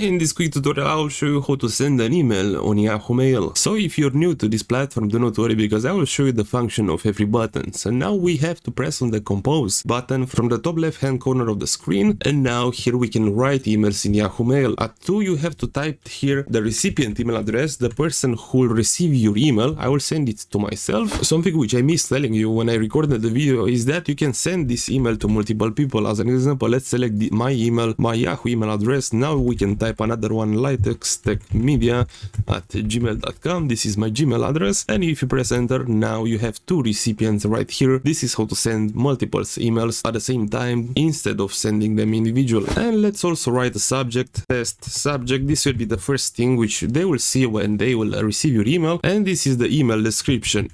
In this quick tutorial I will show you how to send an email on Yahoo Mail. So if you're new to this platform, do not worry because I will show you the function of every button. So now we have to press on the compose button from the top left hand corner of the screen, and now here we can write emails in Yahoo Mail. At 2 you have to type here the recipient email address, the person who will receive your email. I will send it to myself. Something which I missed telling you when I recorded the video is that you can send this email to multiple people. As an example, let's select my email, my Yahoo email address. Now we can type another one, litextechmedia@gmail.com. This is my Gmail address, and if you press enter, now you have 2 recipients right here. This is how to send multiple emails at the same time instead of sending them individually. And let's also write a subject, test subject. This will be the first thing which they will see when they will receive your email, and this is the email description.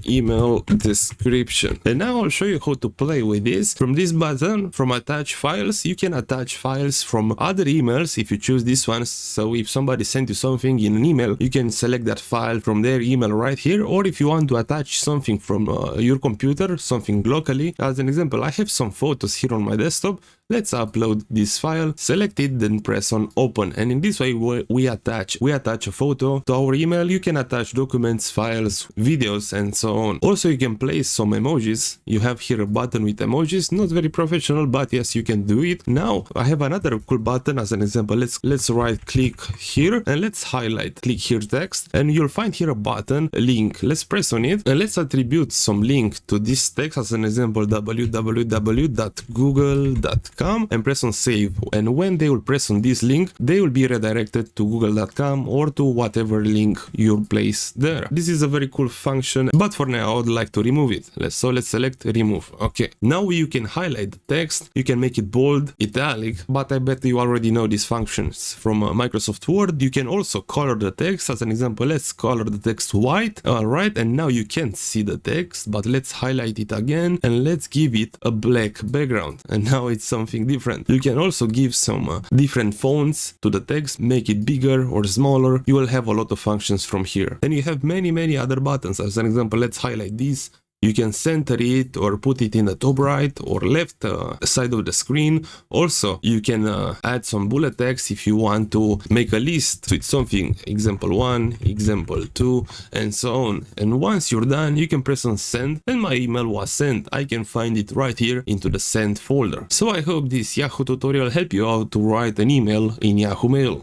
And now I'll show you how to play with this. From this button, from attach files, you can attach files from other emails if you choose this one. So if somebody sent you something in an email, you can select that file from their email right here. Or if you want to attach something from your computer, something locally. As an example, I have some photos here on my desktop. Let's upload this file, select it, then press on open. And in this way we attach a photo to our email. You can attach documents, files, videos, and so on. Also you can place some emojis. You have here a button with emojis, not very professional, but yes, you can do it. Now I have another cool button. As an example, let's right click here and let's highlight, click here text, and you'll find here a button, a link. Let's press on it and let's attribute some link to this text. As an example, www.google.com, and press on save. And when they will press on this link, they will be redirected to google.com or to whatever link you place there. This is a very cool function, but for now I would like to remove it. Let's select remove. Okay, now you can highlight the text, you can make it bold, italic, but I bet you already know these functions from Microsoft Word. You can also color the text. As an example, let's color the text white. Alright, and now you can't see the text, but let's highlight it again and let's give it a black background, and now it's something different. You can also give some different fonts to the text, make it bigger or smaller. You will have a lot of functions from here, and you have many other buttons. As an example, let's highlight this. You can center it or put it in the top right or left side of the screen. Also, you can add some bullet text if you want to make a list with something, example 1, example 2, and so on. And once you're done, you can press on send, and my email was sent. I can find it right here into the sent folder. So I hope this Yahoo tutorial helped you out to write an email in Yahoo Mail.